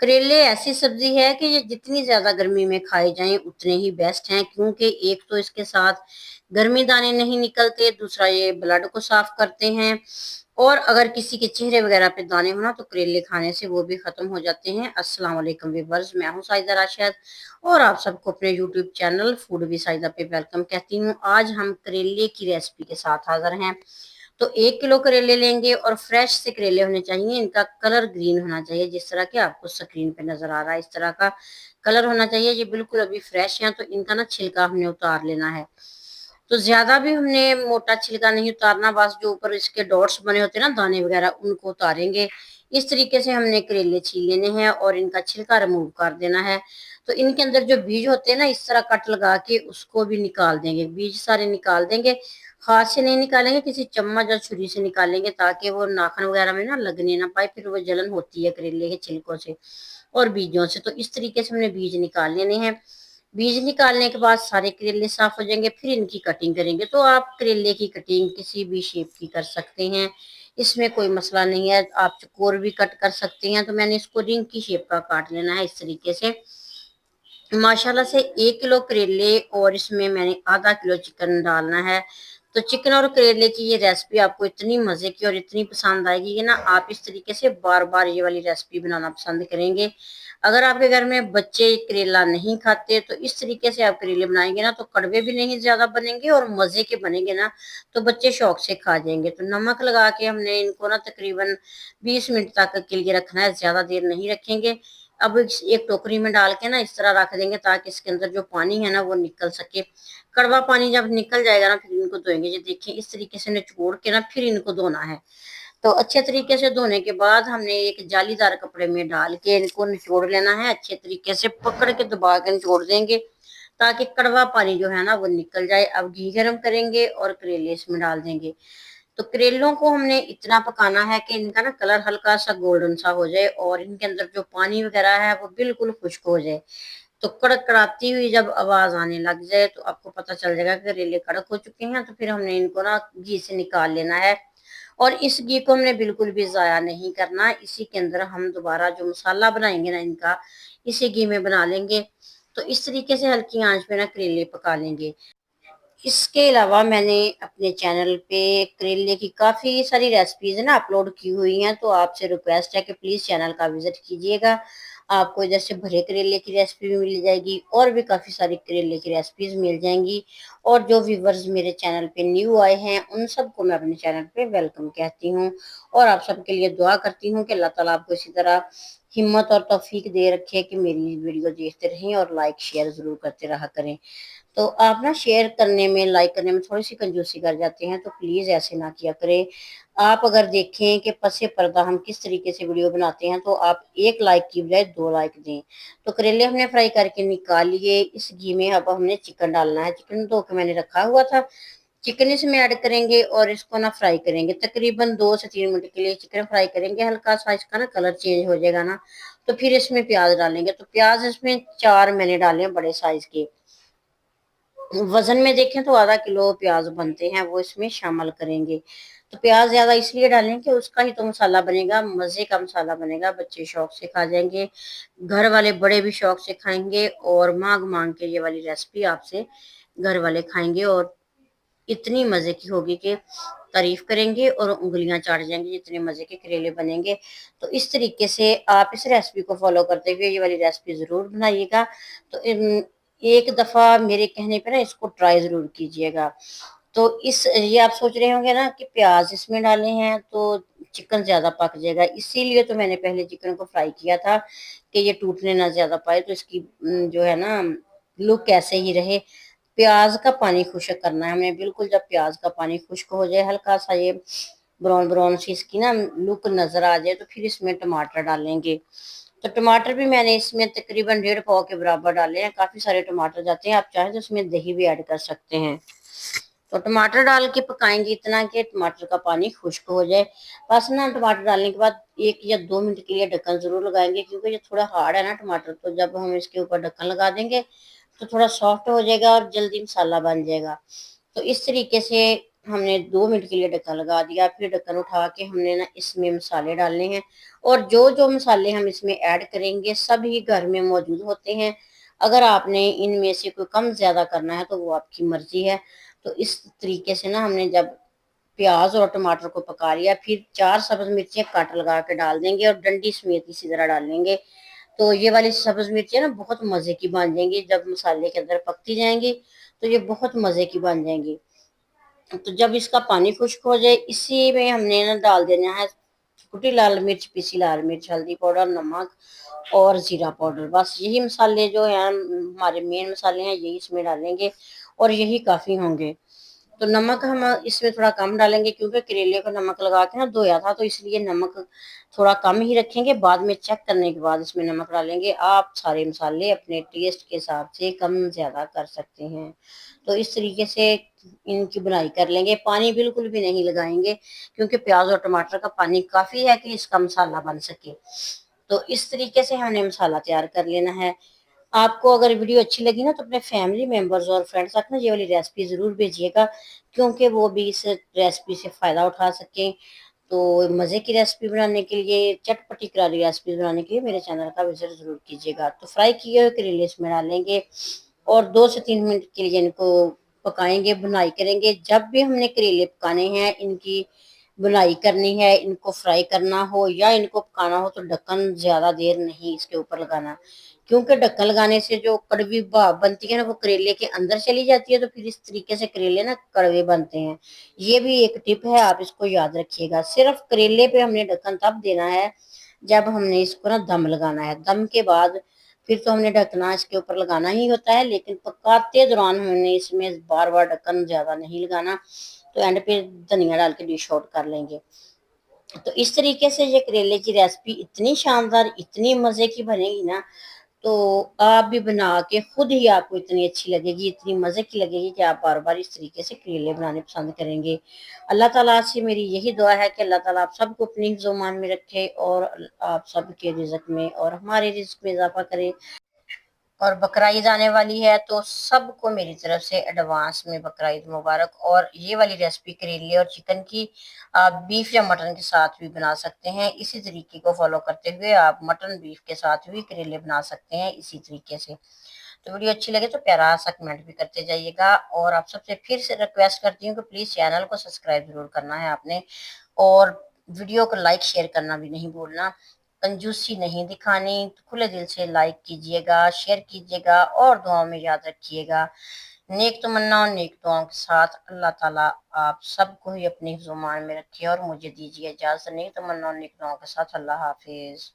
करेले ऐसी सब्जी है कि ये जितनी ज्यादा गर्मी में खाए जाएं उतने ही बेस्ट हैं, क्योंकि एक तो इसके साथ गर्मी दाने नहीं निकलते, दूसरा ये ब्लड को साफ करते हैं। और अगर किसी के चेहरे वगैरह पे दाने हो ना तो करेले खाने से वो भी खत्म हो जाते हैं। अस्सलाम वालेकुम व्यूअर्स, मैं हूं साइदा राशिद और आप सबको अपने YouTube channel food with Saida पे वेलकम कहती हूँ। आज हम करेले की रेसिपी के साथ हाजिर हैं। तो 1 किलो करेले लेंगे और फ्रेश से करेले होने चाहिए। इनका कलर ग्रीन होना चाहिए, जिस तरह के आपको स्क्रीन पे नजर आ रहा है इस तरह का कलर होना चाहिए। ये बिल्कुल अभी फ्रेश है, तो इनका ना छिलका हमने उतार लेना है। तो ज्यादा भी हमने मोटा छिलका नहीं उतारना, बस जो ऊपर इसके डॉट्स बने होते हैं ना दाने वगैरह, उनको उतारेंगे। इस तरीके से हमने करेले छील लेने हैं और इनका छिलका रिमूव कर देना है। तो इनके अंदर जो बीज होते हैं ना, इस तरह कट लगा के उसको भी निकाल देंगे, बीज सारे निकाल देंगे। हाथ से नहीं निकालेंगे, किसी चम्मच या छुरी से निकालेंगे, ताकि वो नाखून वगैरह में ना लगने ना पाए, फिर वो जलन होती है करेले के छिलकों से और बीजों से। तो इस तरीके से हमने बीज निकाल लेने हैं। बीज निकालने के बाद सारे करेले साफ हो जाएंगे, फिर इनकी कटिंग करेंगे। तो आप करेले की कटिंग किसी भी शेप की कर सकते हैं, इसमें कोई मसला नहीं है। आप चकोर भी कट कर सकते हैं। तो मैंने इसको रिंग की शेप का काट लेना है इस तरीके से। माशाल्लाह से 1 किलो करेले और इसमें मैंने आधा किलो चिकन डालना है। तो चिकन और करेले की ये रेसिपी आपको इतनी मजे की और इतनी पसंद आएगी कि ना आप इस तरीके से बार बार ये वाली रेसिपी बनाना पसंद करेंगे। अगर आपके घर में बच्चे करेला नहीं खाते तो इस तरीके से आप करेले बनाएंगे ना तो कड़वे भी नहीं ज्यादा बनेंगे और मजे के बनेंगे ना, तो बच्चे शौक से खा जाएंगे। तो नमक लगा के हमने इनको ना तकरीबन 20 मिनट तक के लिए रखना है, ज्यादा देर नहीं रखेंगे। अब एक टोकरी में डाल के ना इस तरह रख देंगे, ताकि इसके अंदर जो पानी है ना वो निकल सके। कड़वा पानी जब निकल जाएगा ना फिर इनको धोएंगे। ये देखिए इस तरीके से निचोड़ के ना फिर इनको धोना है। तो अच्छे तरीके से धोने के बाद हमने एक जालीदार कपड़े में डाल के इनको निचोड़ लेना है। अच्छे तरीके से पकड़ के दबा के निचोड़ देंगे, ताकि कड़वा पानी जो है ना वो निकल जाए। अब घी गरम करेंगे और करेले इसमें डाल देंगे। तो करेलों को हमने इतना पकाना है कि इनका ना कलर हल्का सा गोल्डन सा हो जाए और इनके अंदर जो पानी वगैरह है वो बिल्कुल खुश्क हो जाए। तो कड़क कराती हुई जब आवाज आने लग जाए तो आपको पता चल जाएगा कि करेले कड़क हो चुके हैं। तो फिर हमने इनको ना घी से निकाल लेना है। और इस घी को हमने बिल्कुल भी जाया नहीं करना। इसी के अंदर हम दोबारा जो मसाला बनाएंगे ना इनका, इसी घी में बना लेंगे। तो इस तरीके से हल्की आंच पे ना करेले पका लेंगे। इसके अलावा मैंने अपने चैनल पे करेले की काफी सारी रेसिपीज ना अपलोड की हुई हैं, तो आपसे रिक्वेस्ट है कि प्लीज चैनल का विजिट कीजिएगा। आपको इधर से भरे करेले की रेसिपी भी मिल जाएगी और भी काफी सारी करेले की रेसिपीज मिल जाएंगी। और जो व्यूवर्स मेरे चैनल पे न्यू आए हैं उन सबको मैं अपने चैनल पे वेलकम कहती हूँ और आप सबके लिए दुआ करती हूँ कि अल्लाह ताला आपको इसी तरह हिम्मत और तौफीक दे रखे कि मेरी वीडियो देखते रहें और लाइक शेयर जरूर करते रहा करें। तो आप ना शेयर करने में, लाइक करने में थोड़ी सी कंजूसी कर जाते हैं, तो प्लीज ऐसे ना किया करें। आप अगर देखें कि पसे पर्दा हम किस तरीके से वीडियो बनाते हैं तो आप 1 लाइक की बजाय 2 लाइक दें। तो करेले हमने फ्राई करके निकाल लिए। इस घी में अब हमने चिकन डालना है। चिकन धो के मैंने रखा हुआ था, चिकन इसमें ऐड करेंगे और इसको ना फ्राई करेंगे। तकरीबन 2 से 3 मिनट के लिए चिकन फ्राई करेंगे। हल्का सा इसका ना कलर चेंज हो जाएगा ना, तो फिर इसमें प्याज डालेंगे। तो प्याज इसमें 4 मैंने डाले हैं बड़े साइज के। वजन में देखें तो आधा किलो प्याज बनते हैं, वो इसमें शामिल करेंगे। तो प्याज ज्यादा इसलिए डालें कि उसका ही तो मसाला बनेगा, मजे का मसाला बनेगा। बच्चे शौक से खा जाएंगे, घर वाले बड़े भी शौक से खाएंगे और मांग मांग के ये वाली रेसिपी आपसे घर वाले खाएंगे और इतनी मजे की होगी कि तारीफ करेंगे और उंगलियां चाट जाएंगी, जितने मजे के करेले बनेंगे। तो इस तरीके से आप इस रेसिपी को फॉलो करते हुए ये वाली रेसिपी जरूर बनाइएगा। तो एक दफा मेरे कहने पे ना इसको ट्राई जरूर कीजिएगा। तो इस ये आप सोच रहे होंगे ना कि प्याज इसमें डाले हैं तो चिकन ज्यादा पक जाएगा, इसीलिए तो मैंने पहले चिकन को फ्राई किया था कि ये टूटने ना ज्यादा पाए, तो इसकी जो है ना लुक ऐसे ही रहे। प्याज का पानी खुश्क करना है हमें बिल्कुल। जब प्याज का पानी खुश्क हो जाए, हल्का सा ये ब्राउन ब्राउन सी इसकी ना लुक नजर आ जाए, तो फिर इसमें टमाटर डालेंगे। तो टमाटर भी मैंने इसमें तकरीबन 1.5 पाव के बराबर डाले हैं। काफी सारे टमाटर जाते हैं, आप चाहें तो इसमें दही भी ऐड कर सकते हैं। तो टमाटर डाल के पकाएंगे इतना कि टमाटर का पानी खुश्क हो जाए। बस ना टमाटर डालने के बाद 1 या 2 मिनट के लिए ढक्कन जरूर लगाएंगे, क्योंकि ये थोड़ा हार्ड है ना टमाटर। तो जब हम इसके ऊपर ढक्कन लगा देंगे तो थोड़ा सॉफ्ट हो जाएगा और जल्दी मसाला बन जाएगा। तो इस तरीके से हमने 2 मिनट के लिए ढक्कन लगा दिया। फिर ढक्कन उठा के हमने ना इसमें मसाले डालने हैं, और जो जो मसाले हम इसमें ऐड करेंगे सभी घर में मौजूद होते हैं। अगर आपने इनमें से कोई कम ज्यादा करना है तो वो आपकी मर्जी है। तो इस तरीके से ना हमने जब प्याज और टमाटर को पका लिया, फिर 4 सब्ज मिर्चियाँ काट लगा के डाल देंगे और डंडी समेत इसी तरह डालेंगे। तो ये वाली सब्ज मिर्चियाँ ना बहुत मजे की बन जाएंगी, जब मसाले के अंदर पकती जाएंगी तो ये बहुत मजे की बन जाएंगी। तो जब इसका पानी खुश्क हो जाए, इसी में हमने ना डाल देना है कुटी लाल मिर्च, पिसी लाल मिर्च, हल्दी पाउडर, नमक और जीरा पाउडर। बस यही मसाले जो हैं हमारे मेन मसाले हैं, यही इसमें डालेंगे और यही काफी होंगे। तो नमक हम इसमें थोड़ा कम डालेंगे, क्योंकि करेले को नमक लगा के ना धोया था, तो इसलिए नमक थोड़ा कम ही रखेंगे। बाद में चेक करने के बाद इसमें नमक डालेंगे। आप सारे मसाले अपने टेस्ट के हिसाब से कम ज्यादा कर सकते हैं। तो इस तरीके से इनकी बुनाई कर लेंगे। पानी बिल्कुल भी नहीं लगाएंगे, क्योंकि प्याज और टमाटर का पानी काफी है कि इसका मसाला बन सके। तो इस तरीके से हमने मसाला तैयार कर लेना है। आपको अगर वीडियो अच्छी लगी ना तो अपने फैमिली मेंबर्स और फ्रेंड्स तक ना ये वाली रेसिपी जरूर भेजिएगा, क्योंकि वो भी इस रेसिपी से फायदा उठा सकें। तो मजे की रेसिपी बनाने के लिए, चटपटी करारी रेसिपी बनाने के लिए मेरे चैनल का विजिट जरूर कीजिएगा। तो फ्राई किए हुए करेले इसमें डालेंगे और 2 से 3 मिनट के लिए इनको पकाएंगे, बुनाई करेंगे। जब भी हमने करेले पकाने हैं, इनकी बुनाई करनी है, इनको फ्राई करना हो या इनको पकाना हो, तो ढक्कन ज्यादा देर नहीं इसके ऊपर लगाना, क्योंकि ढक्कन लगाने से जो कड़वी भाप बनती है ना वो करेले के अंदर चली जाती है। तो फिर इस तरीके से करेले ना कड़वे बनते हैं। ये भी एक टिप है, आप इसको याद रखिएगा। सिर्फ करेले पे हमने ढक्कन तब देना है जब हमने इसको ना दम लगाना है। दम के बाद फिर तो हमने ढकना इसके ऊपर लगाना ही होता है, लेकिन पकाते दौरान हमने इसमें बार बार ढक्कन ज्यादा नहीं लगाना। तो एंड पे धनिया डाल के डिश आउट कर लेंगे। तो इस तरीके से ये करेले की रेसिपी इतनी शानदार, इतनी मजे की बनेगी ना, तो आप भी बना के खुद ही आपको इतनी अच्छी लगेगी, इतनी मजे की लगेगी कि आप बार बार इस तरीके से करेले बनाने पसंद करेंगे। अल्लाह ताला से मेरी यही दुआ है कि अल्लाह ताला आप सबको अपनी हिफ्ज़-ओ-मान में रखे और आप सबके रिज़्क में और हमारे रिज़्क में इजाफा करे। और बकरा ईद आने वाली है, तो सबको मेरी तरफ से एडवांस में बकरा ईद मुबारक। और ये वाली रेसिपी करेले और चिकन की आप बीफ या मटन के साथ भी बना सकते हैं। इसी तरीके को फॉलो करते हुए आप मटन बीफ के साथ भी करेले बना सकते हैं इसी तरीके से। तो वीडियो अच्छी लगे तो प्यारा सा कमेंट भी करते जाइएगा। और आप सबसे फिर से रिक्वेस्ट करती हूँ कि प्लीज चैनल को सब्सक्राइब जरूर करना है आपने, और वीडियो को लाइक शेयर करना भी नहीं भूलना। कंजूसी नहीं दिखानी, तो खुले दिल से लाइक कीजिएगा, शेयर कीजिएगा और दुआओं में याद रखिएगा। नेक तमन्ना और नेक दुआओं के साथ अल्लाह ताला आप सबको ही अपने हिफ्ज़-ओ-मान में रखे और मुझे दीजिए इजाज़त। नेक तमन्ना और नेक दुआओं के साथ अल्लाह हाफिज।